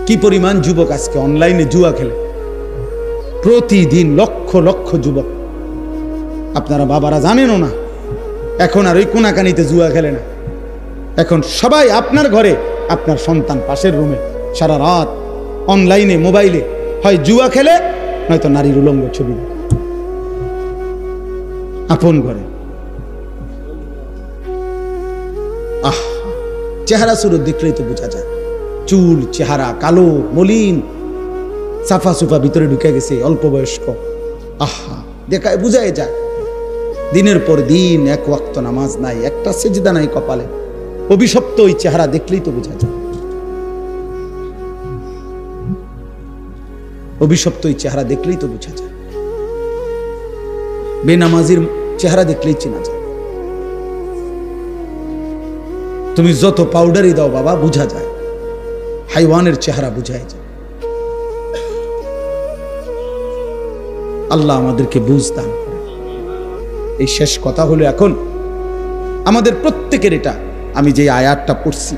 কি পরিমাণ যুবক আজকে অনলাইনে জুয়া খেলে, প্রতিদিন লক্ষ লক্ষ যুবক। আপনারা বাবারা জানেনও না, এখন আর ওই কোনাকানিতে জুয়া খেলে না। এখন সবাই আপনার ঘরে, আপনার সন্তান পাশের রুমে সারা রাত অনলাইনে মোবাইলে হয় জুয়া খেলে, নয়তো নারীর উলঙ্গ ছবি আপন ঘরে। চেহারা সুরত দেখলেই তো বোঝা যায়, চুল চেহারা কালো মলিন, সাফা সুফা ভিতরে ঢুকে গেছে, অল্প বয়স্ক। দেখায় বুঝাই যায়। দিনের পর দিন এক ওয়াক্ত নামাজ নাই, একটা সেজদা নাই কপালে। অভিশপ্ত ওই চেহারা দেখলেই তো বোঝা যায়, অভিশপ্ত ওই চেহারা দেখলেই তো বোঝা যায়। বেনামাজির চেহারা দেখলেই চেনা যায়। তুমি যত পাউডারই দাও বাবা, বোঝা যায়, হাইওয়ানের চেহারা বোঝাই যায়। আল্লাহ আমাদেরকে বুঝ দান করে। এই শেষ কথা হলো, এখন আমাদের প্রত্যেকের এটা, আমি যে আয়াতটা পড়ছি,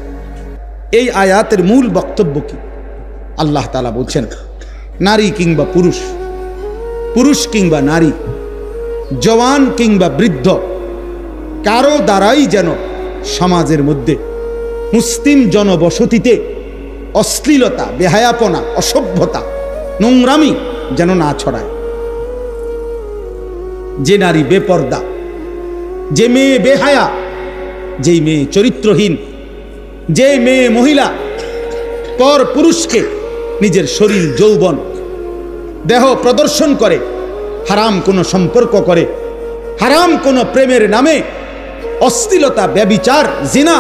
এই আয়াতের মূল বক্তব্য কি? আল্লাহ তাআলা বলছেন, নারী কিংবা পুরুষ, পুরুষ কিংবা নারী, জওয়ান কিংবা বৃদ্ধ, কারো দ্বারাই যেন সমাজের মধ্যে, মুসলিম জনবসতিতে অশ্লীলতা, বেহায়াপনা, অসভ্যতা, নোংরামি যেন না ছড়ায়। যে নারী বেপর্দা, যে মেয়ে বেহায়া, যেই মেয়ে চরিত্রহীন, যে মেয়ে মহিলা পর পুরুষকে নিজের শরীর যৌবন দেহ প্রদর্শন করে, হারাম কোনো সম্পর্ক করে, হারাম কোনো প্রেমের নামে অশ্লীলতা, ব্যভিচার, জিনা,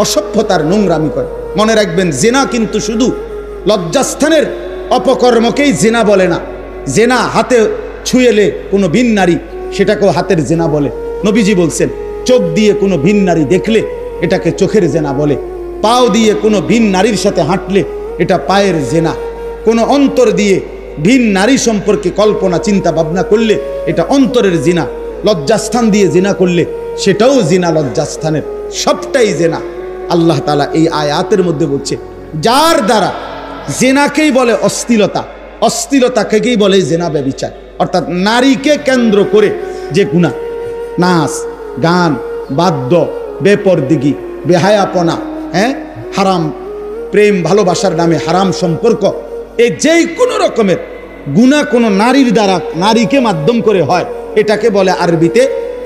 অসভ্যতার নোংরামি করে। মনে রাখবেন, জিনা কিন্তু শুধু লজ্জাস্থানের অপকর্মকেই জিনা বলে না। জিনা হাতে ছুঁয়েলে কোনো ভিন নারী, সেটাকেও হাতের জিনা বলে। নবীজি বলছেন, চোখ দিয়ে কোনো ভিন নারী দেখলে এটাকে চোখের জিনা বলে। পাও দিয়ে কোনো ভিন নারীর সাথে হাঁটলে এটা পায়ের জিনা। কোনো অন্তর দিয়ে ভিন নারী সম্পর্কে কল্পনা চিন্তা ভাবনা করলে এটা অন্তরের জিনা। লজ্জাস্থান দিয়ে জিনা করলে সেটাও জিনা, লজ্জাস্থানের সবটাই জিনা। আল্লাহ তাআলা এই আয়াতের মধ্যে বলছে, যার দ্বারা জিনাকেই বলে অশ্লীলতা, অশ্লীলতাকেই বলে জিনা, ব্যভিচার। অর্থাৎ নারীকে কেন্দ্র করে যে গুনাহ, নাচ গান, বাদ্য, বেপরদিগি, বেহায়াপনা, হারাম প্রেম ভালোবাসার নামে হারাম সম্পর্ক, এই যেই কোনো রকমের গুনাহ কোনো নারীর দ্বারা, নারীকে মাধ্যম করে হয়, এটাকে বলে আরবিতে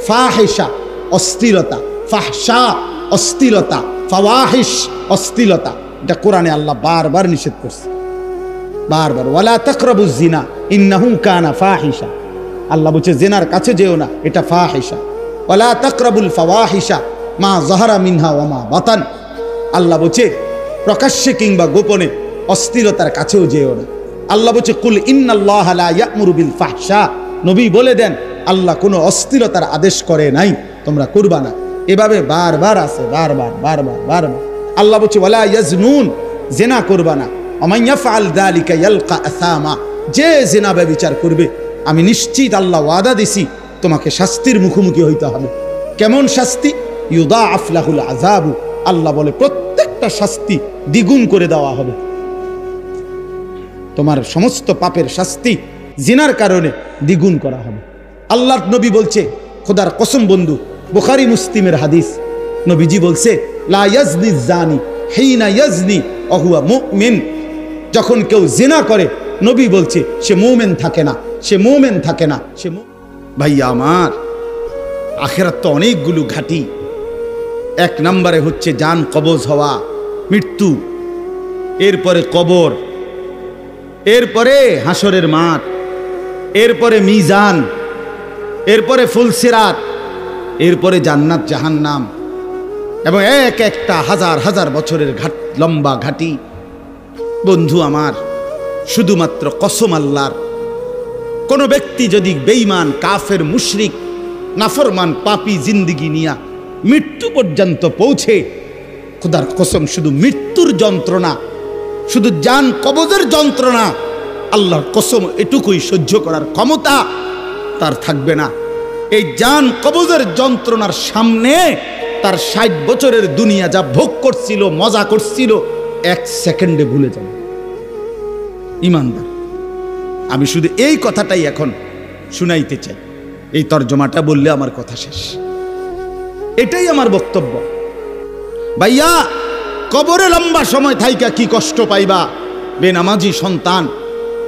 ফাহিশা, অশ্লীলতা। ফাহশা অশ্লীলতা, ফাওয়াহিশ অশ্লীলতা। এটা কোরআনে আল্লাহ বারবার নিষেধ করছে, বারবার। ওয়ালা তাকরাবুজ জিনা ইন্নাহু কানা ফাহিশা। আল্লাহ বলছে, জিনার কাছে যেও না, এটা ফাহিশা। ওয়ালা তাকরাবুল ফাওয়াহিশা মা যাহারা মিনহা ওয়া মা বাতান। আল্লাহ বলছে, প্রকাশ্যে কিংবা গোপনে অশ্লীলতার কাছেও যেও না। আল্লাহ বলছে, কুল ইন্নাল্লাহা লা ইয়া'মুরু বিল ফাহশা। নবী বলে দেন, আল্লাহ কোনো অশ্লীলতার আদেশ করে নাই, তোমরা করবা না। এভাবে বারবার আছে, বারবার বারবার বারবার। আল্লাহ বলছে, ওয়ালা ইয়াজনুন, জিনা করবা না। ওয়া মান ইয়াফআল যালিকা ইয়ালকা আসামা। যে জিনা ব্যভিচার করবে, আমি নিশ্চিত আল্লাহ ওয়াদা দিছি, তোমাকে শাস্তির মুখোমুখি হইতে হবে। কেমন শাস্তি? ইউদাআফ লাহুল আযাবু। আল্লাহ বলে, প্রত্যেকটা শাস্তি দ্বিগুণ করে দেওয়া হবে। তোমার সমস্ত পাপের শাস্তি জিনার কারণে দ্বিগুণ করা হবে। আল্লাহর নবী বলছে, খোদার কসম বন্ধু, বুখারী মুসলিমের হাদিস, নবীজি বলছে, লা ইয়াজনি জানি হিনা ইয়াজনি ওয়া হুয়া মুমিন। যখন কেউ জিনা করে, নবী বলছে, সে মুমিন থাকে না, সে মুমিন থাকে না, সে। ভাইয়া আমার, আখিরাত তো অনেকগুলো ঘাটি। এক নম্বরে হচ্ছে জান কবজ হওয়া, মৃত্যু, এরপরে কবর, এরপরে হাসরের মাঠ, এরপরে মিজান, এরপরে ফুলসিরাত, এরপরে জান্নাত জাহান্নাম, এবং এক একটা হাজার হাজার বছরের ঘাট, লম্বা ঘাটি। বন্ধু আমার, শুধুমাত্র কসম আল্লাহর, কোনো ব্যক্তি যদি বেঈমান, কাফের, মুশরিক, নাফরমান, পাপী জিন্দিগি নিয়া মৃত্যু পর্যন্ত পৌঁছে, খোদার কসম, শুধু মৃত্যুর যন্ত্রণা, শুধু জান কবজের যন্ত্রণা, আল্লাহর কসম, এটুকুই সহ্য করার ক্ষমতা তার থাকবে না। এই জান কবজের যন্ত্রণার সামনে তার 60 বছরের দুনিয়া যা ভোগ করছিল, মজা করছিল, এক সেকেন্ডে ভুলে যাবে। ইমানদার। আমি শুধু এই কথাটাই এখন শুনাইতে চাই, এই তর্জমাটা বললে আমার কথা শেষ। এটাই আমার বক্তব্য। ভাইয়া, কবরে লম্বা সময় থাইকা কি কষ্ট পাইবা, বেনামাজি সন্তান,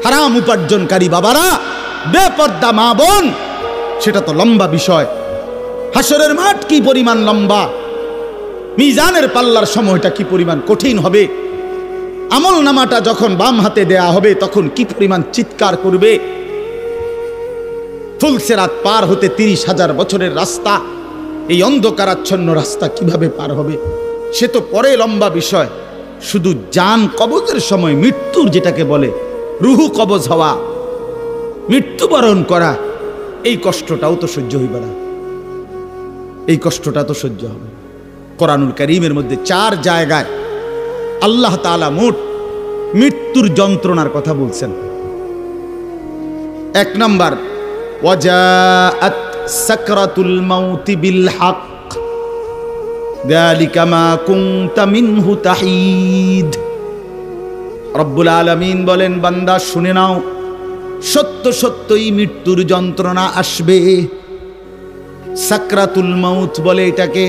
হারাম উপার্জনকারী বাবারা, বেপর্দা মা বোন, সেটা তো লম্বা বিষয়। হাসরের মাঠ কি পরিমাণ লম্বা, মিজানের পাল্লার সময়টা কি পরিমাণ কঠিন হবে, আমল নামাটা যখন বাম হাতে দেয়া হবে তখন কি পরিমাণ চিৎকার করবে। ফুলসেরাত পার হতে 30,000 বছরের রাস্তা, এই অন্ধকারাচ্ছন্ন রাস্তা কিভাবে পার হবে সে তো পরে লম্বা বিষয়। শুধু জান কবজের সময় মৃত্যুর, যেটাকে বলে রুহু কবজ হওয়া, মৃত্যুবরণ করা, এই কষ্টটাও তো সহ্য হইবে না, এই কষ্টটা তো সহ্য হবে। কোরআনুল কারীমের মধ্যে 4 জায়গায় আল্লাহ তাআলা মোট মৃত্যুর যন্ত্রণার কথা বলছেন। 1 নাম্বার, ওয়াজাআত সাকরাতুল মাউতি বিল হক যালিকা মা কুনতা মিনহু তাহিদ। রব্বুল আলামিন বলেন, বান্দা শুনে নাও, সত্য সত্যই মৃত্যুর যন্ত্রণা আসবে। সাকরাতুল মাউত বলে এটাকে।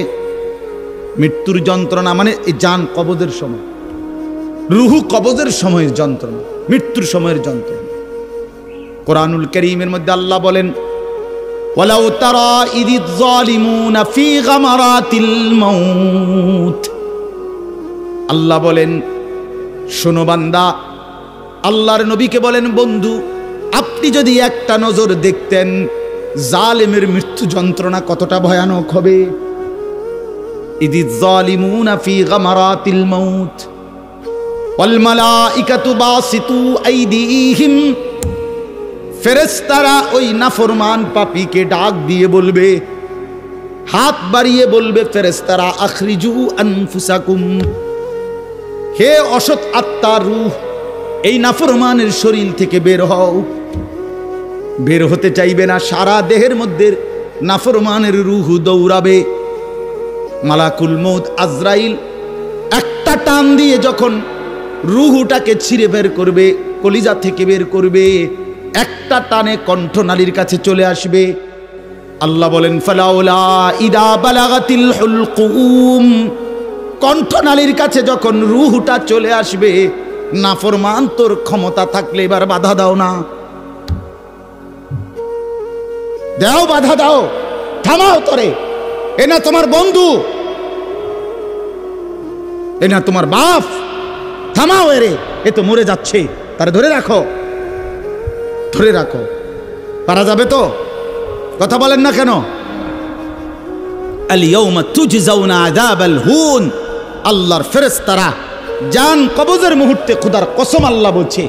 মৃত্যুর যন্ত্রণা মানে এই জান কবজের সময়, রুহু কবজের সময়ের যন্ত্রণা, মৃত্যুর সময়ের যন্ত্রণা। কোরআনুল কারীমের মধ্যে আল্লাহ বলেন, ওয়ালাউ তারা ইযিয যালিমুনা ফি গামারাতিল মাউত। আল্লাহ বলেন, শোনো বান্দা, আল্লাহর নবীকে বলেন, বন্ধু আপনি যদি একটা নজর দেখতেন জালেমের মৃত্যু যন্ত্রণা কতটা ভয়ানক হবে। ইযিয যালিমুনা ফি গামারাতিল মাউত ওয়াল মালাইকাতু বাসিতু আইদিহিম। ফেরেশতারা ওই নাফরমান পাপীকে ডাক দিয়ে বলবে, হাত বাড়িয়ে বলবে ফেরেশতারা, আখরিজু আনফুসাকুম, হে অসৎ আত্মার রূহ, এই নাফরমানের শরীর থেকে বের হও। বের হতে চাইবে না, সারা দেহের মধ্যে নাফরমানের রূহ দৌড়াবে। মালাকুল মউত আজরাইল একটা টান দিয়ে যখন রূহটাকে ছিঁড়ে বের করবে, কলিজা থেকে বের করবে, একটা টানে কণ্ঠনালীর কাছে চলে আসবে। আল্লাহ বলেন, ফালাউলা ইদা বালাগাতিল হুলকুম, কণ্ঠনালীর কাছে যখন রূহটা চলে আসবে, নাফরমান তোর ক্ষমতা থাকলে এবার বাধা দাও না, দাও বাধা দাও, থামাও তোরে। এ না তোমার বন্ধু, এ না তোমার বাপ, থামাও এরে, এ তো মরে যাচ্ছে, তারে ধরে রাখো, ধরে রাখো। পারা যাবে তো? কথা বলেন না কেন? আল ইয়াউমা তুজজাউনা আযাবাল হুন। আল্লাহর ফেরেশতারা জান কবজের মুহূর্তে, খোদার কসম আল্লাহ বলছে,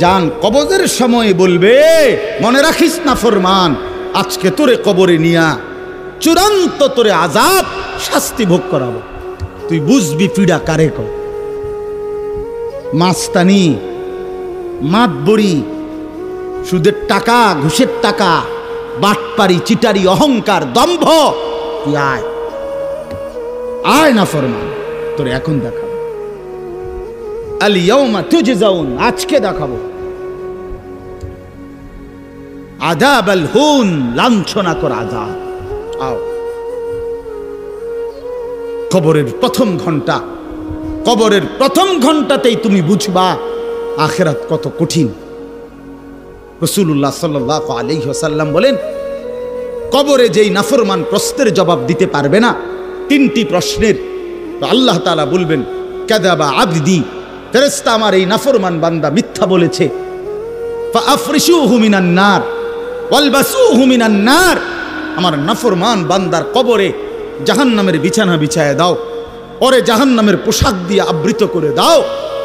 জান কবজের সময় বলবে, মনে রাখিস না ফরমান, আজকে তোরে কবরে নিয়া চূড়ান্ত তোরে আযাব শাস্তি ভোগ করাবো। তুই বুঝবি পীড়া কারে কর। মাস্তানি, মাতবড়ি, সুদের টাকা, ঘুষের টাকা, বাটপারি, চিটারি, অহংকার, দম্ভ, তুই আয়, আয় না ফরমান, তোরে এখন দেখাবো। আল ইয়াউমা তুজজাউন, আজকে দেখাবো আযাবাল হুন, লাঞ্ছনা কর আযাব। আও, কবরের প্রথম ঘন্টা, কবরের প্রথম ঘন্টাতেই তুমি বুঝবা আখিরাত কত কঠিন। রাসূলুল্লাহ সাল্লাল্লাহু আলাইহি ওয়াসাল্লাম বলেন, কবরে যেই নাফরমান প্রশ্নের জবাব দিতে পারবে না, 3টি প্রশ্নের, তো আল্লাহ তাআলা বলবেন, কাযাবা আবদি, ফেরেশতা আমার এই নাফরমান বান্দা মিথ্যা বলেছে। ফাআফরিশুহু মিনান নার ওয়ালবাসুহু মিনান নার, আমার নাফরমান বান্দার কবরে জাহান্নামের বিছানা বিছায় দাও, ওরে জাহান্নামের পোশাক দিয়ে আবৃত করে দাও।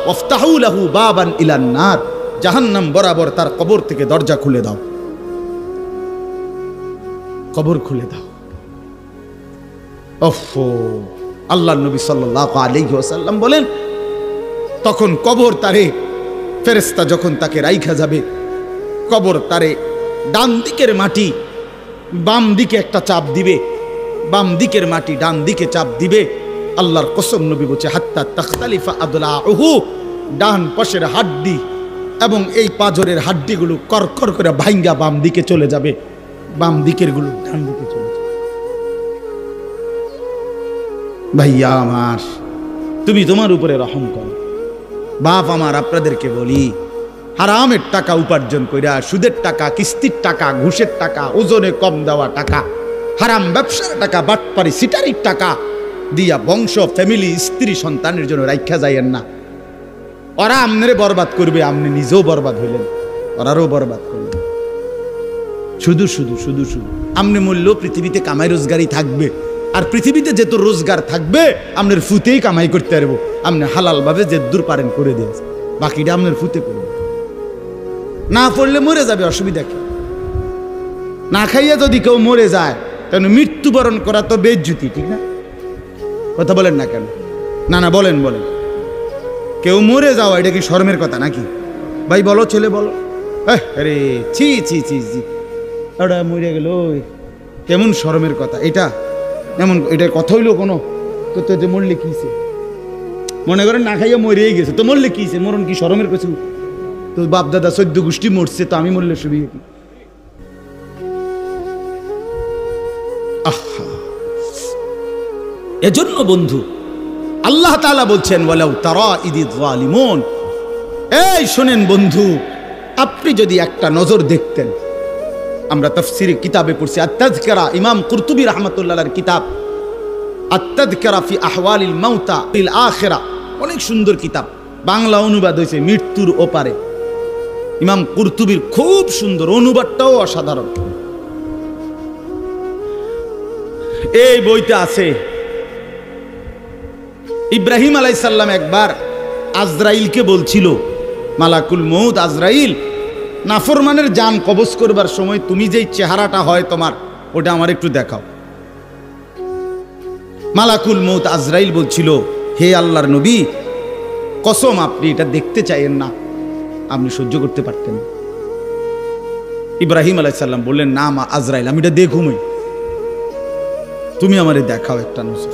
ওয়াফতাহু লাহু বাবান ইলান নার, জাহান্নাম বরাবর তার কবর থেকে দরজা খুলে দাও, কবর খুলে দাও। ওফো, আল্লাহর নবী সাল্লাল্লাহু আলাইহি ওয়াসাল্লাম বলেন, তখন কবর তারে, ফেরেশতা যখন তাকে রাইখা যাবে, কবর তারে ডান দিকের মাটি বাম দিকে একটা চাপ দিবে, বাম দিকের মাটি ডান দিকে চাপ দিবে। আল্লাহর কসম, নবী বলছে, হাত্তা তাখতালিফা আদলাউহু, ডান পাশের হাড্ডি এবং এই পাঁজরের হাড্ডিগুলো করকর করে ভাঙ্গা বাম দিকে চলে যাবে, বাম দিকের গুলো ডান দিকে চলে যাবে। ভাইয়া আমার, তুমি তোমার উপরে রহম করো। বাপ আমার, আপনাদেরকে বলি, হারামের টাকা উপার্জন কইরা, সুদের টাকা, কিস্তির টাকা, ঘুষের টাকা, ওজনে কম দেওয়া টাকা, হারাম ব্যবসার টাকা, বাটপারি সিটারির টাকা দিয়া বংশ, ফ্যামিলি, স্ত্রী, সন্তানের জন্য রাইখা যাইয়েন না। ওরা আমনেরে বরবাদ করবে, আপনি নিজেও বরবাদ হইলেন, ওরারও বরবাদ করলেন। শুধু শুধু শুধু শুধু আপনি মূল্য পৃথিবীতে কামাই রোজগারই থাকবে, আর পৃথিবীতে যেত রোজগার থাকবে আপনার ফুতেই কামাই করতে পারবো। আপনি হালাল ভাবে যে দূর পারেন করে দিয়েছে, বাকিটা আপনার ফুতে করবে। না পড়লে মরে যাবে, অসুবিধা কি? না খাইয়া যদি কেউ মরে যায় তাহলে মৃত্যুবরণ করা তো বেজ্জুতি, ঠিক না? কথা বলেন না কেন? না না বলেন বলেন, কেউ মরে যাওয়া এটা কি শরমের কথা নাকি? ভাই বলো, ছেলে বলো। আরে ছি ছি ছি ছি, ওটা মরে গেল, কেমন শরমের কথা এটা? এমন এটার কথা হইলো কোনো? তো মরলে কিছে? মনে করেন না খাইয়া মরেই গেছে, তো মরলে কিছে? মরণ কি শরমের কিছু? তো বাপ দাদা 14 গোষ্ঠী মরছে, তো আমি মরলে সুবিধা কি? এজন্য বন্ধু আল্লাহ তাআলা বলছেন, ওয়ালাউ তারা ইদিয যালিমুন। এই শোনেন বন্ধু, আপনি যদি একটা নজর দেখতেন, আমরা তাফসীরে কিতাবে পড়ছি, আত-তাযকিরা, ইমাম কুরতুবী রাহমাতুল্লাহর কিতাব আত-তাযকিরা ফি আহওয়ালিল মাউতা ফিল আখিরা, অনেক সুন্দর কিতাব, বাংলা অনুবাদ হয়েছে মৃত্যুর ওপারে। ইমাম কুরতুবীর খুব সুন্দর, অনুবাদটাও অসাধারণ। এই বইতে আছে, ইব্রাহিম আলাইহিস সালাম একবার আজরাইলকে বলছিল, মালাকুল মউত আজরাইল, নাফরমানের জান কবজ করবার সময় তুমি যেই চেহারাটা হয় তোমার, ওটা আমার একটু দেখাও। মালাকুল মউত আজরাইল বলছিল, হে আল্লাহর নবী, কসম আপনি এটা দেখতে চাইেন না, আপনি সহ্য করতে পারতেন। ইব্রাহিম আলাইহিস সালাম বললেন, না মা আজরাইল, আমি এটা দেখুমই, তুমি আমারে দেখাও একটা নজর।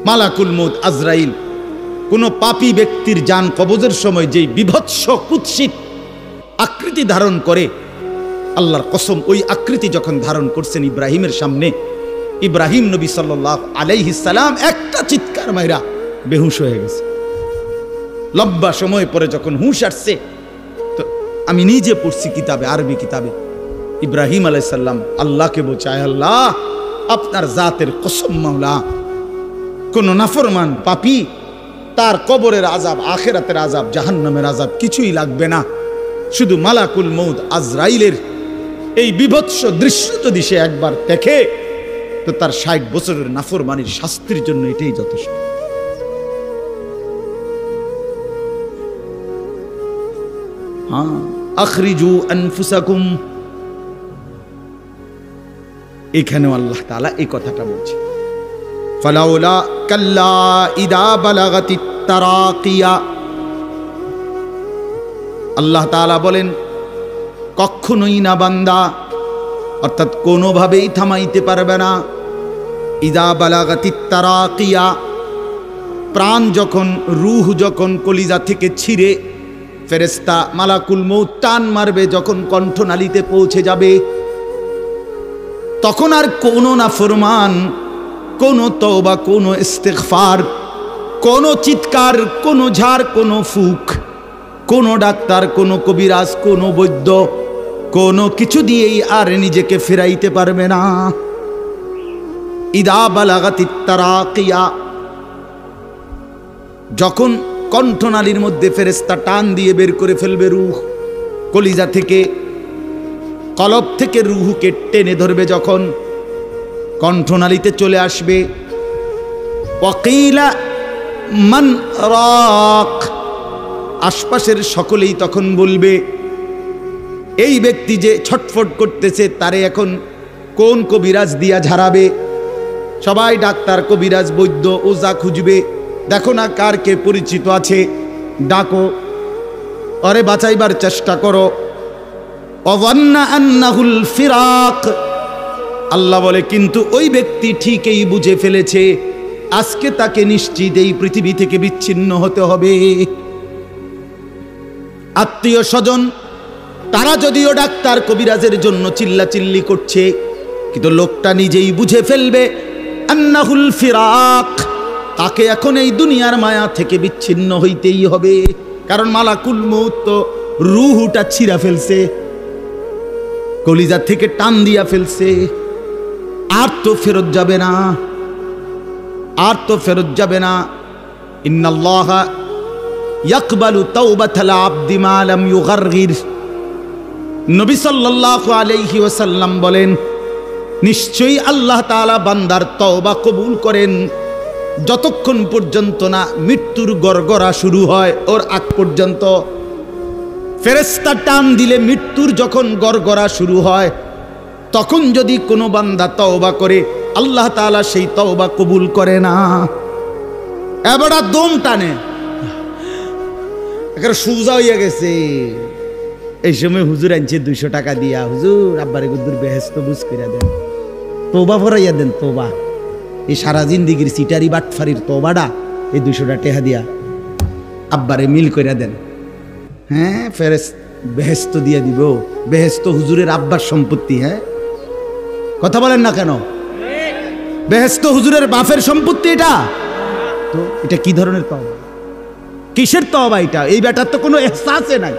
মালাকুল মউত আজরাইল কোন পাপী ব্যক্তির জান কবজের সময় যেই বিভৎস কুৎসিত আকৃতি ধারণ করে, আল্লাহর কসম ওই আকৃতি যখন ধারণ করছেন ইব্রাহিমের সামনে, ইব্রাহিম নবী সাল্লাল্লাহু আলাইহিস সালাম একটা চিৎকার মাইরা বেহুশ হয়ে গেছে। লম্বা সময় পরে যখন হুঁশ আসছে, তো আমি নিজে পড়ছি কিতাবে, আরবি কিতাবে, ইব্রাহিম আলাইহিস সালাম আল্লাহকে বলছে, আয় আল্লাহ, আপনার জাতের কসম মাওলা, কোন নাফরমান পাপী তার কবরের আযাব, আখিরাতের আযাব, জাহান্নামের আযাব কিছুই লাগবে না, শুধু মালাকুল মউত আজরাইলের এই বিভৎস দৃশ্য যদি সে একবার দেখে, তো তার 60 বছরের নাফরমানির শাস্তির জন্য এটাই যথেষ্ট। হ্যাঁ, আখরিজু আনফুসাকুম, এখানেও আল্লাহ তাআলা এই কথাটা বলছে, ফালাউলা কাল্লা ইদা বালাগাতিত তারাকিয়া। আল্লাহ তাআলা বলেন, কখনোই না বান্দা, অর্থাৎ কোনোভাবেই থামাইতে পারবে না, ইদা বালাগাতিত তারাকিয়া, প্রাণ যখন, রূহ যখন কলিজা থেকে ছিঁড়ে ফেরেশতা মালাকুল মউত টান মারবে, যখন কণ্ঠনালীতে পৌঁছে যাবে, তখন আর কোনো নাফরমান, কোনো তওবা, কোনো ইস্তিগফার, কোনো চিৎকার, কোনো ঝাড়, কোনো ফুক, কোনো ডাক্তার, কোনো কবিরাজ, কোনো বৈদ্য, কোনো কিছু দিয়েই আর নিজেকে ফেরাইতে পারবে না। ইদা বালাগাতিত তারাকিয়া, যখন কণ্ঠনালীর মধ্যে ফেরেশতা টান দিয়ে বের করে ফেলবে রূহ, কলিজা থেকে, কলব থেকে রূহকে টেনে ধরবে, যখন কণ্ঠনালীতে চলে আসবে, ওয়াকিলা মান রাক, আশপাশের সকলেই তখন বলবে, এই ব্যক্তি যে ছটফট করতেছে তারে এখন কোন কবিরাজ দিয়া ঝাড়াবে। সবাই ডাক্তার, কবিরাজ, বৈদ্য, ওজা খুঁজবে, দেখো না কার কে পরিচিত আছে, ডাকো, আরে বাঁচাইবার চেষ্টা করো। ওয়ান্না আন্নাহুল ফিরাক, আল্লাহ বলে, কিন্তু ওই ব্যক্তি ঠিকই বুঝে ফেলেছে আজকে তাকে নিশ্চিত এই পৃথিবী থেকে বিচ্ছিন্ন হতে হবে। আত্মীয় স্বজন তারা যদিও ডাক্তার কবিরাজের জন্য চিল্লাচিল্লি করছে, কিন্তু লোকটা নিজেই বুঝে ফেলবে আন্নাহুল ফিরাক, তাকে এখন এই দুনিয়ার মায়া থেকে বিচ্ছিন্ন হইতেই হবে। কারণ মালাকুল মউত তো রূহটা ছিঁড়া ফেলছে, কলিজা থেকে টান দিয়া ফেলছে, আর তো ফেরত যাবে না, আর তো ফেরত যাবে না। ইন্নাল্লাহা ইয়াকবালু তাওবাতাল আবদি মা লাম ইউগারগির। নবী সাল্লাল্লাহু আলাইহি ওয়াসাল্লাম বলেন, নিশ্চয়ই আল্লাহ তাআলা বান্দার তওবা কবুল করেন যতক্ষণ পর্যন্ত না মৃত্যুর গড়গড়া শুরু হয়, ওর আগ পর্যন্ত। ফেরেশতা টান দিলে মৃত্যুর যখন গড়গড়া শুরু হয়, তখন যদি কোনো বান্দা তওবা করে, আল্লাহ তাআলা সেই তওবা কবুল করে না। এবার দম টানে, একেবারে সোজা হইয়া গেছে। এই সময় হুজুর আনছে 200 টাকা দিয়া, হুজুর আব্বারে গুদ্দুর বেহেশত বুঝ কইরা দেন, তওবা ফরাইয়া দেন, তওবা। এই সারা জিন্দিগির সিটারি বাটফারির তওবাটা এই 200 টাকা দিয়া আব্বারে মিল কইরা দেন। হ্যাঁ, বেহেশত দিয়া দিব। বেহেশত হুজুরের আব্বার সম্পত্তি। হ্যাঁ, কথা বলেন না কেন? বেহেশত হুজুরের বাপের সম্পত্তি। এটা তো এটা কি ধরনের তওবা? কিসের তওবা এটা? এই বেটার তো কোনো এহসাসে নাই।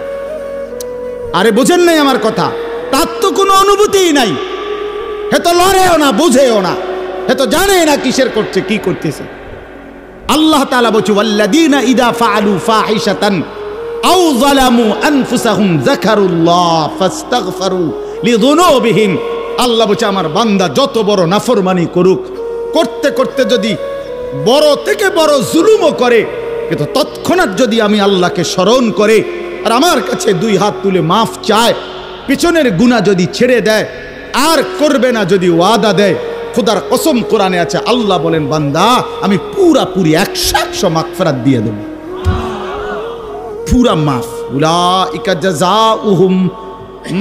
আরে বোঝেন নাই আমার কথা? তার তো কোনো অনুভূতিই নাই, হে তো লড়েও না, বুঝেও না, হে তো জানে না কিসের করছে, কি করতেছে। আল্লাহ তাআলা বলছে, ওয়াল্লাযীনা ইযা ফাআলু ফাহিশাতান আও যালামু আনফুসাহুম যাকারুল্লাহ ফাস্তাগফারু লিযুনুবিহিম। আল্লাহ বলছে, আমার বান্দা যত বড় নাফরমানি করুক, করতে করতে যদি বড় থেকে বড় জুলুমও করে, কিন্তু তৎক্ষণাৎ যদি আমি আল্লাহকে স্মরণ করে আর আমার কাছে 2 হাত তুলে মাফ চায়, পিছনের গুনাহ যদি ছেড়ে দেয় আর করবে না যদি ওয়াদা দেয়, খোদার কসম কোরআনে আছে, আল্লাহ বলেন, বান্দা আমি পুরাপুরি 100% মাগফিরাত দিয়ে দেব, পুরা মাফ। উলাইকা জাযাউহুম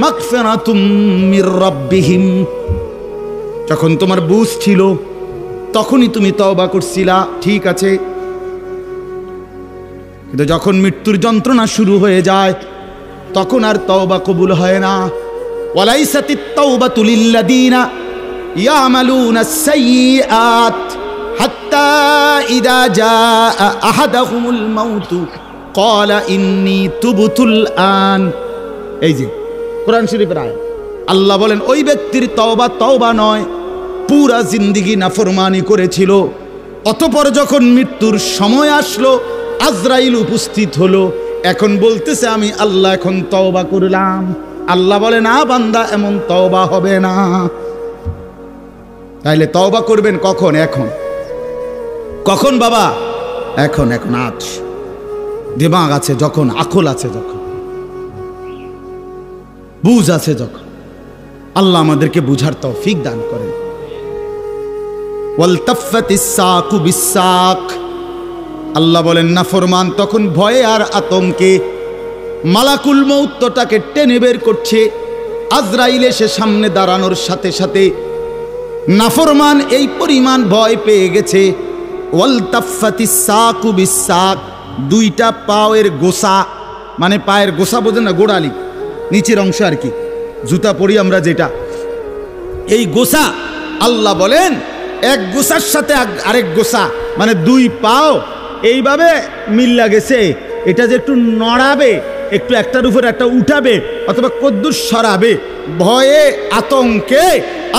মাগফিরাতুম মির রাব্বিহিম। যখন তোমার বুঝ ছিল তখনই তুমি তওবা করছিলা, ঠিক আছে, কিন্তু যখন মৃত্যুর যন্ত্রণা শুরু হয়ে যায় তখন আর তওবা কবুল হয় না। ওয়ালাইসাতিত তাওবাতু লিল্লাযীনা ইয়ামালুনাস সাইয়্যাত হাত্তা ইযা জাআ আহাদাহুমুল মাউতু ক্বালা ইন্নী তুবতুল আন। এই যে কোরআন শরীফের আয়াত। আল্লাহ বলেন, ওই ব্যক্তির তওবা নয়, পুরা জিন্দেগি নাফরমানি করেছিল, অতঃপর যখন মৃত্যুর সময় আসলো, আজরাইল উপস্থিত হলো, এখন বলতেছে আমি আল্লাহ এখন তওবা করলাম। আল্লাহ বলে, না বান্দা, এমন তওবা হবে না। তাইলে তওবা করবেন কখন? এখন। কখন বাবা? এখন। আজ দিমাগ আছে যখন, আকল আছে যখন, বুঝ আছে যখন। আল্লাহ আমাদেরকে বুঝার তৌফিক দান করেন। ওয়ালতাফাতিস সাকু বিসাক। আল্লাহ বলেন, নাফরমান তখন ভয়ে আর আতঙ্কে মালাকুল মউতটাকে টেনে বের করছে। আজরাইল এসে সামনে দাঁড়ানোর সাথে সাথে নাফরমান এই পরিমাণ ভয় পেয়ে গেছে। ওয়ালতাফাতিস সাকু বিসাক, 2টা পায়ের গোসা, মানে পায়ের গোসা বোঝেন না, গোড়ালি নিচের অংশ আর কি, জুতা পরি আমরা যেটা, এই গোসা। আল্লাহ বলেন, এক গোসার সাথে আরেক গোসা, মানে 2 পাও এইভাবে মিল্লা গেছে। এটা যে একটু নড়াবে, একটু একটার উপর একটা উঠাবে অথবা কদ্দুর সরাবে, ভয়ে আতঙ্কে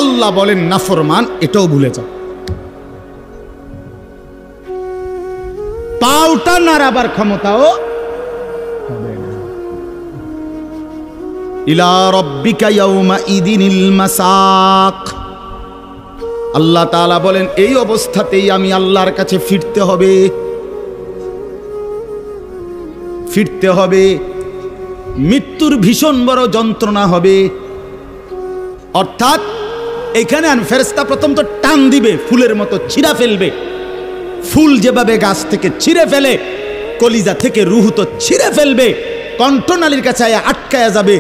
আল্লাহ বলেন, নাফরমান এটাও ভুলে যাও। পাউটা নাড়াবার ক্ষমতাও হবে না। ইলা রাব্বিকা ইয়াউমা ইদিনিল মাসাক। আল্লাহ তাআলা বলেন, এই অবস্থাতেই আমি আল্লাহর কাছে ফিরতে হবে। মৃত্যুর ভীষণ বড় যন্ত্রণা হবে। অর্থাৎ এখানে ফেরেশতা প্রথম তো টান দিবে, ফুলের মতো ছিঁড়া ফেলবে। ফুল যেভাবে গাছ থেকে ছিঁড়ে ফেলে, কলিজা থেকে রূহ তো ছিঁড়ে ফেলবে, কণ্ঠনালীর কাছে আটকায়া যাবে।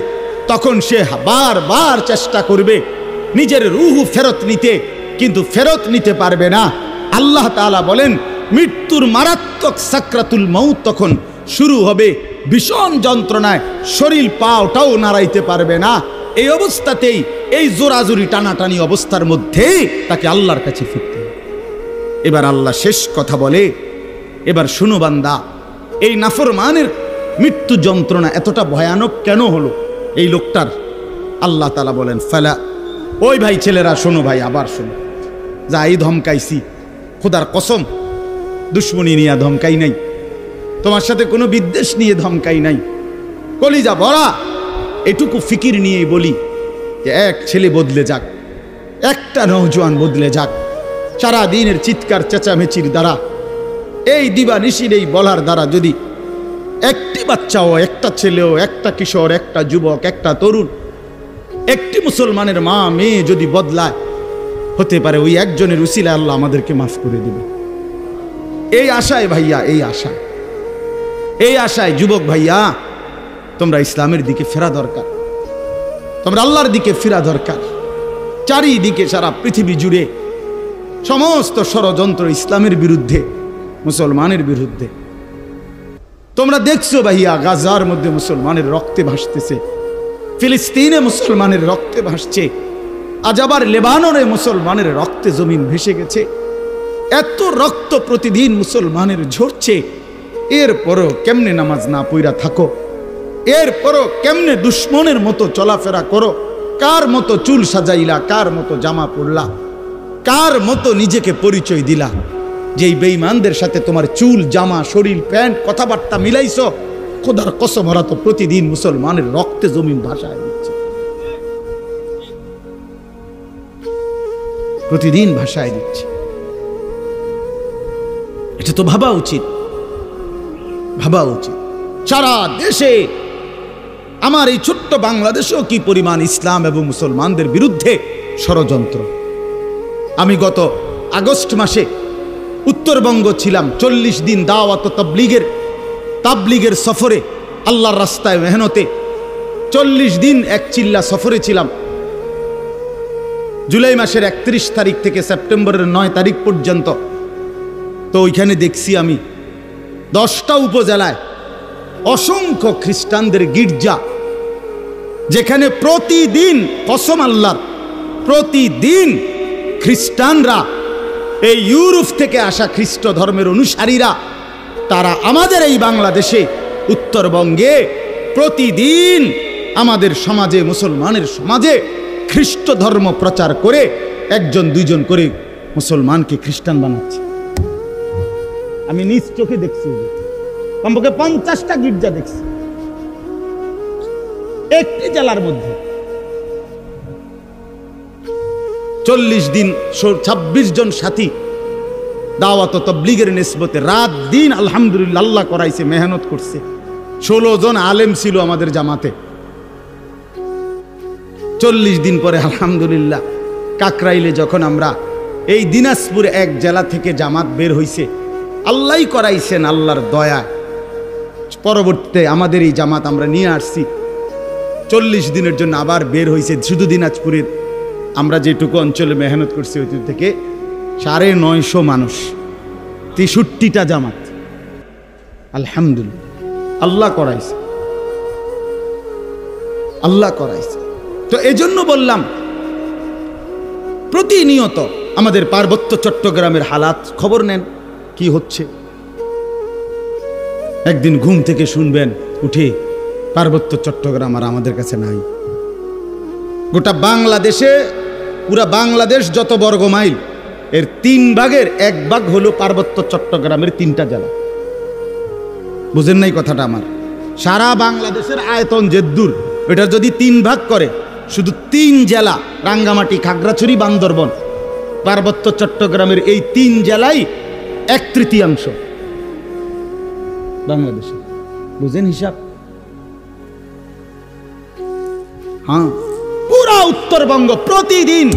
তখন সে বারবার চেষ্টা করবে নিজের রূহ ফেরত নিতে, কিন্তু ফেরত নিতে পারবে না। আল্লাহ তাআলা বলেন, মৃত্যুর মারাত্মক সাকরাতুল মউত তখন শুরু হবে ভীষণ যন্ত্রণায়, শরীর পাওটাও নাড়াইতে পারবে না। এই অবস্থাতেই, এই জোরাজুরি টানাটানি অবস্থার মধ্যেই তাকে আল্লাহর কাছে ফিরতে হবে। এবার আল্লাহ শেষ কথা বলে, এবার শুনো বান্দা, এই নাফরমানের মৃত্যু যন্ত্রণা এতটা ভয়ানক কেন হলো এই লোকটার? আল্লাহ তাআলা বলেন, ফালা, ওই ভাই ছেলেরা শোনো, ভাই আবার শোনো, যা এই ধমকাইছি, খোদার কসম দুশ্মনী নিয়ে ধমকাই নাই, তোমার সাথে কোনো বিদ্বেষ নিয়ে ধমকাই নাই, কলিজা ভরা এটুকু ফিকির নিয়েই বলি যে এক ছেলে বদলে যাক, একটা নওজোয়ান বদলে যাক, সারা দিনের চিৎকার চেঁচামেচির দ্বারা, এই দিবানিশির এই বলার দ্বারা যদি একটি বাচ্চাও, একটা ছেলেও, একটা কিশোর, একটা যুবক, একটা তরুণ, একটি মুসলমানের মা মেয়ে যদি বদলায়, হতে পারে ওই একজনের উসিলায় আল্লাহ আমাদেরকে মাফ করে দিবে। এই আশায় ভাইয়া, এই আশায় যুবক ভাইয়া, তোমরা ইসলামের দিকে ফেরা দরকার, তোমরা আল্লাহর দিকে ফেরা দরকার। চারিদিকে সারা পৃথিবী জুড়ে সমস্ত ষড়যন্ত্র ইসলামের বিরুদ্ধে, মুসলমানের বিরুদ্ধে। তোমরা দেখছো ভাইয়া, গাজার মধ্যে মুসলমানের রক্তে ভাসতেছে, ফিলিস্তিনে মুসলমানের রক্তে ভাসছে, আজ আবার লেবাননে মুসলমানের রক্তে জমিন ভেসে গেছে। এত রক্ত প্রতিদিন মুসলমানের ঝরছে, এরপরও কেমনে নামাজ না পইরা থাকো, এরপরও কেমনে দুশ্মনের মতো চলাফেরা করো, কার মতো চুল সাজাইলা, কার মতো জামা পরলা, কার মতো নিজেকে পরিচয় দিলা, যেই বেঈমানদের সাথে তোমার চুল, জামা, শরীর, প্যান্ট, কথাবার্তা মিলাইছো, খোদার কসম ওরা তো প্রতিদিন মুসলমানের রক্তে জমিন ভাসায় দিচ্ছে, প্রতিদিন ভাসায় দিচ্ছে। এটা তো ভাবা উচিত, ভাবা উচিত। সারা দেশে, আমার এই ছোট্ট বাংলাদেশেও কি পরিমাণ ইসলাম এবং মুসলমানদের বিরুদ্ধে ষড়যন্ত্র। আমি গত আগস্ট মাসে উত্তরবঙ্গ ছিলাম, 40 দিন দাওয়াত তাবলীগের সফরে, আল্লাহর রাস্তায় মেহনতে 40 দিন এক চিল্লা সফরে ছিলাম। জুলাই মাসের 31 তারিখ থেকে সেপ্টেম্বরের 9 তারিখ পর্যন্ত। তো ওইখানে দেখছি আমি 10টা উপজেলায় অসংখ্য খ্রিস্টানদের গির্জা, যেখানে প্রতিদিন, কসম আল্লাহর, প্রতিদিন খ্রিস্টানরা, এই ইউরোপ থেকে আসা খ্রিস্ট ধর্মের অনুসারীরা, তারা আমাদের এই বাংলাদেশে, উত্তরবঙ্গে প্রতিদিন আমাদের সমাজে, মুসলমানের সমাজে খ্রিস্ট ধর্ম প্রচার করে 1জন 2জন করে মুসলমানকে খ্রিস্টান বানাচ্ছে। আমি নিজ চোখে দেখছি, কমপক্ষে 50টা গির্জা দেখছি একটি জেলার মধ্যে। 40 দিন 26 জন সাথী দাওয়াত তাবলীগের নিসবতে রাত দিন আলহামদুলিল্লাহ আল্লাহ করাইছে, মেহনত করছে। 16 জন আলেম ছিল আমাদের জামাতে। 40 দিন পরে আলহামদুলিল্লাহ কাকরাইলে যখন আমরা, এই দিনাজপুর এক জেলা থেকে জামাত বের হইছে, আল্লাহই করাইছেন, আল্লাহর দয়া। পরবর্তীতে আমাদের এই জামাত আমরা নিয়ে আসছি, 40 দিনের জন্য আবার বের হইছে। শুধু দিনাজপুরের আমরা যেটুকু অঞ্চলে মেহনত করছি, ওই থেকে 950 মানুষ, 63টা জামাত। আলহামদুলিল্লাহ আল্লাহ করাইছে, আল্লাহ করাইছে। তো এজন্য বললাম, প্রতিনিয়ত আমাদের পার্বত্য চট্টগ্রামের হালাত খবর নেন, কি হচ্ছে। একদিন ঘুম থেকে শুনবেন উঠে, পার্বত্য চট্টগ্রাম আর আমাদের কাছে নাই। গোটা বাংলাদেশে, পুরা বাংলাদেশ যত বর্গ মাইল, এর 3 ভাগের 1 ভাগ হলো পার্বত্য চট্টগ্রামের 3টা জেলা। বুঝেন নাই কথাটা আমার? সারা বাংলাদেশের আয়তন যেদূর, এটা যদি 3 ভাগ করে, শুধু 3 জেলা, রাঙ্গামাটি, খাগড়াছড়ি, বান্দরবন, পার্বত্য চট্টগ্রামের এই 3 জেলাই 1/3 বাংলাদেশে। বুঝেন হিসাব? হ্যাঁ, পুরা উত্তরবঙ্গ প্রতিদিন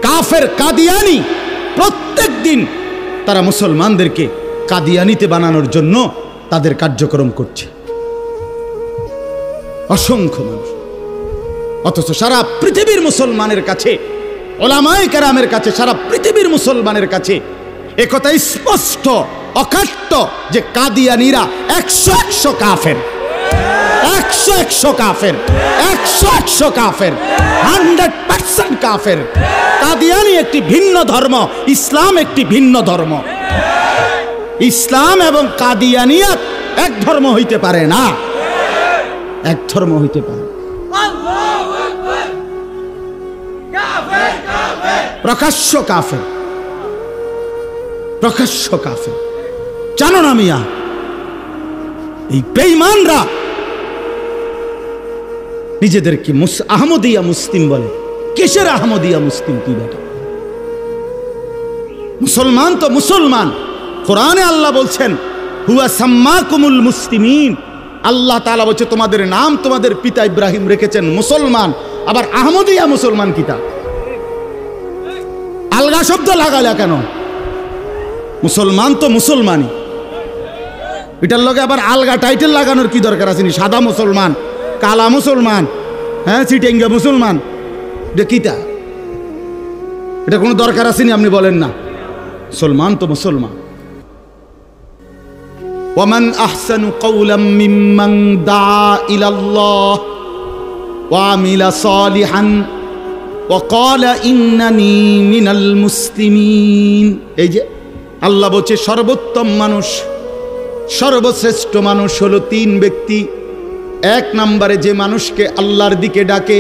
কাফের কাদিয়ানি, প্রত্যেক দিন তারা মুসলমানদেরকে কাদিয়ানিতে বানানোর জন্য তাদের কার্যক্রম করছে, অসংখ্য মানুষ। অথচ সারা পৃথিবীর মুসলমানের কাছে, ওলামায়ে কেরামের কাছে, সারা পৃথিবীর মুসলমানের কাছে একথা স্পষ্ট অকাট্য যে কাদিয়ানীরা 100 কাফের, 100 কাফের, 100 কাফের, 100% কাফের। কাদিয়ানী একটি ভিন্ন ধর্ম, ইসলাম একটি ভিন্ন ধর্ম। ইসলাম এবং কাদিয়ানিয়াত এক ধর্ম হইতে পারে না, এক ধর্ম হইতে পারে। প্রকাশ্য কাফের, প্রকাশ্য কাফের। জানো না মিয়া, এই বেঈমানরা নিজেদেরকে আহমদিয়া মুসলিম বলে। কিসের আহমদিয়া মুসলিম? কি বেটা, মুসলমান তো মুসলমান। কোরআনে আল্লাহ বলছেন হুয়া সাম্মাকুমুল মুসলিমিন। আল্লাহ তাআলা বলছে তোমাদের নাম তোমাদের পিতা ইব্রাহিম রেখেছেন মুসলমান। আবার আহমদিয়া মুসলমান কিতা? আলগা শব্দ লাগালে কেন? মুসলমান তো মুসলমানই, এটার লগে আবার আলগা টাইটেল লাগানোর কি দরকার আছে? সাদা মুসলমান, কালা মুসলমান, হ্যাঁ চিটেঙ্গা মুসলমান, এটা কিতা? এটা কোনো দরকার আছে নি? আপনি বলেন না, মুসলমান তো মুসলমান। ওয়ামান আহসানু কাওলাম মিম্মান দাআ ইলাল্লাহ ওয়া আমিলা সালিহান ওয়া ক্বালা ইন্নানী মিনাল মুসলিমিন। এই যে আল্লাহ বলছে সর্বোত্তম মানুষ, সর্বশ্রেষ্ঠ মানুষ হলো 3 ব্যক্তি। 1 নম্বরে যে মানুষকে আল্লাহর দিকে ডাকে,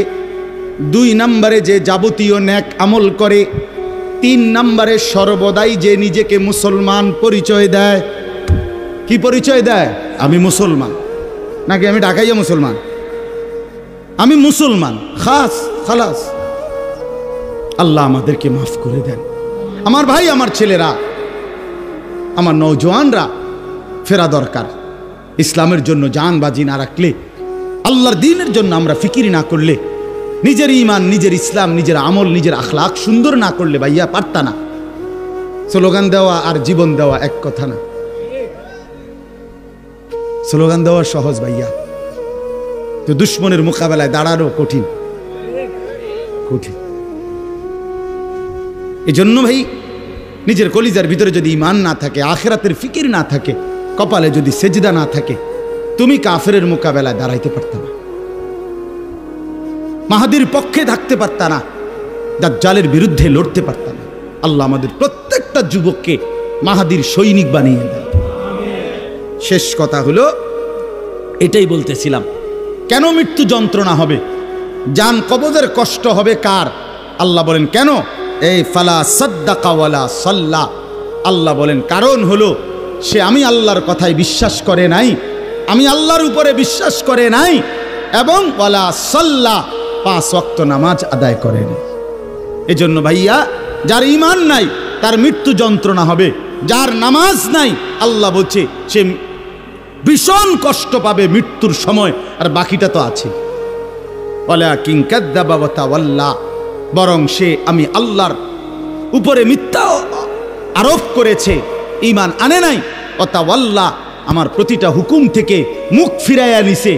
2 নম্বরে যে যাবতীয় নেক আমল করে, 3 নম্বরে সর্বদাই যে নিজেকে মুসলমান পরিচয় দেয়। কি পরিচয় দেয়? আমি মুসলমান, নাকি আমি ঢাকাইয়া মুসলমান, আমি মুসলমান, খালাস। আল্লাহ আমাদেরকে মাফ করে দেন। আমার ভাই, আমার ছেলেরা, আমার নওজোয়ানরা ফেরা দরকার। ইসলামের জন্য জান বাজি না রাখলে, আল্লাহর দ্বীনের জন্য আমরা ফিকির না করলে, নিজের ঈমান, নিজের ইসলাম, নিজের আমল, নিজের আখলাক সুন্দর না করলে ভাইয়া পারতা না। স্লোগান দেওয়া আর জীবন দেওয়া এক কথা না। স্লোগান দেওয়া সহজ ভাইয়া, তো দুশ্মনের মোকাবেলায় দাঁড়ানো কঠিন, কঠিন। এজন্য ভাই, নিজের কলিজার ভিতরে যদি ঈমান না থাকে, আখিরাতের ফিকির না থাকে, কপালে যদি সেজদা না থাকে, তুমি কাফেরের মোকাবেলায় দাঁড়াইতে পারতা না, মাহাদির পক্ষে থাকতে পারতা না, দাজ্জালের বিরুদ্ধে লড়তে পারতা না। আল্লাহ আমাদের প্রত্যেকটা যুবককে মাহাদির সৈনিক বানিয়ে দেয়। শেষ কথা হলো এটাই বলতেছিলাম, কেন মৃত্যু যন্ত্রণা হবে, জান কবজের কষ্ট হবে কার? আল্লাহ বলেন কেন? এই ফালা সাদ্দাকা ওয়ালা সাল্লা। আল্লাহ বলেন কারণ হলো সে আমি আল্লাহর কথায় বিশ্বাস করে নাই, আমি আল্লাহর উপরে বিশ্বাস করে নাই, এবং ওয়ালা সাল্লা 5 ওয়াক্ত নামাজ আদায় করে নাই। এজন্য ভাইয়া, যার ঈমান নাই তার মৃত্যু যন্ত্রণা হবে, যার নামাজ নাই আল্লাহ বলছে সে ভীষণ কষ্ট পাবে মৃত্যুর সময়। আর বাকিটা তো আছে, ওয়ালাকিন কাযযাবা ওয়া তাওয়াল্লা, বরং সে আমি আল্লাহর উপরে মিথ্যা আরোপ করেছে, ঈমান আনে নাই। ওয়া তাওয়াল্লা, আমার প্রতিটা হুকুম থেকে মুখ ফিরাইয়া নিছে।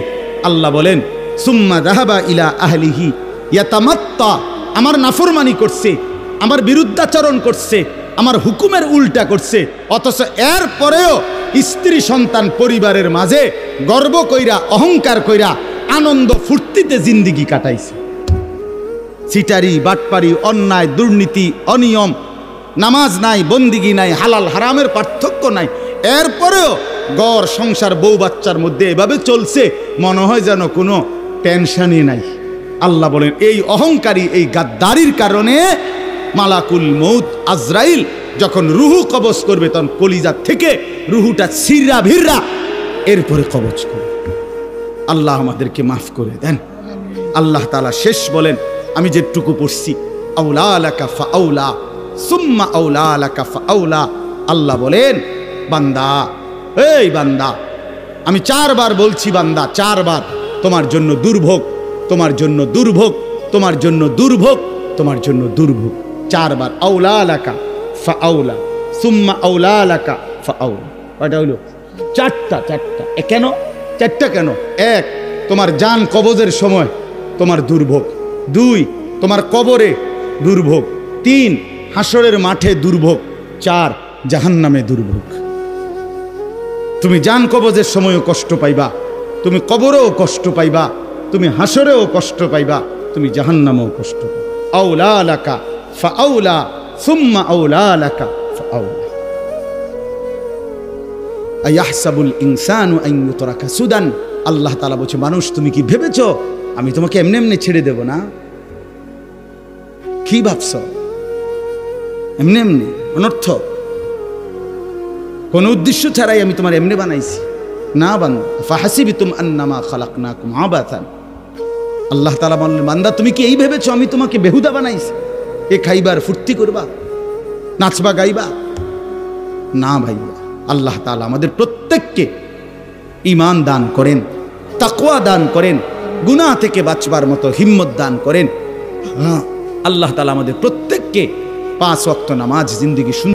আল্লাহ বলেন সুম্মা যাহাবা ইলা আহলিহি ইয়াতামাত্তা, আমার নাফরমানি করছে, আমার বিরুদ্ধাচরণ করছে, আমার হুকুমের উল্টা করছে, অথচ এর পরেও স্ত্রী সন্তান পরিবারের মাঝে গর্ব কইরা, অহংকার কইরা, আনন্দ ফুর্তিতে জিন্দিগি কাটাইছে। সিটারি, বাটপারি, অন্যায়, দুর্নীতি, অনিয়ম, নামাজ নাই, বন্দিগি নাই, হালাল হারামের পার্থক্য নাই, এরপরেও ঘর সংসার বউ বাচ্চার মধ্যে এভাবে চলছে, মনে হয় যেন কোনো টেনশনই নাই। আল্লাহ বলেন এই অহংকারী, এই গাদ্দারির কারণে মালাকুল মউত আজরাইল যখন রুহু কবজ করবে, তখন কলিজা থেকে রুহুটা ছিঁড়া ভিড়া এরপরে কবজ করবে। আল্লাহ আমাদেরকে মাফ করে দেন। আল্লাহ তাআলা শেষ বলেন, আমি যেটুকু পড়ছি, আউলা লাকা ফাআউলা সুম্মা আউলা লাকা ফাআউলা। আল্লাহ বলেন বান্দা, এই বান্দা, আমি 4 বার বলছি বান্দা, 4 বার তোমার জন্য দুর্ভোগ, তোমার জন্য দুর্ভোগ, তোমার জন্য দুর্ভোগ, তোমার জন্য দুর্ভোগ। 4 বার আউলা লাকা ফাআউলা সুম্মা আউলা লাকা ফাআউলা। কয়টা হইল? 4টা। কেন 4টা কেন? 1, তোমার জান কবজের সময় তোমার দুর্ভোগ, 2, তোমার কবরে দুর্ভোগ, 3, হাসরের মাঠে দুর্ভোগ, 4, জাহান্নামে দুর্ভোগ। তুমি জান কবজের সময়ও কষ্ট পাইবা, তুমি কবরেও কষ্ট পাইবা, তুমি হাসরেও কষ্ট পাইবা, তুমি জাহান্নামেও কষ্ট পাইবা। আউলা লাকা ফাআউলা সুম্মা আউলা লাকা ফাআউলা। আয়াহসাবুল ইনসানু আন ইউতরাকা সুদান। আল্লাহ তাআলা বলছে, মানুষ তুমি কি ভেবেছো আমি তোমাকে এমনি এমনি ছেড়ে দেব না? কি ভাবছ? এমনি এমনি অনর্থ, কোন উদ্দেশ্য ছাড়াই আমি তোমার এমনি বানাইছি না বান্দা। ফাহাসিবতুম আন্নামা খালাকনাকুম আবাথান। আল্লাহ তাআলা বললেন, বান্দা তুমি কি এই ভেবেছো আমি তোমাকে বেহুদা বানাইছি? এ খাইবার ফুর্তি করবা, নাচবা গাইবা? না ভাইয়া, আল্লাহ তাআলা আমাদের প্রত্যেককে ঈমান দান করেন, তাকওয়া দান করেন, গুনাহ থেকে বাঁচবার মতো হিম্মত দান করেন। আল্লাহ তাআলা আমাদের প্রত্যেককে 5 ওয়াক্ত নামাজ জিন্দেগি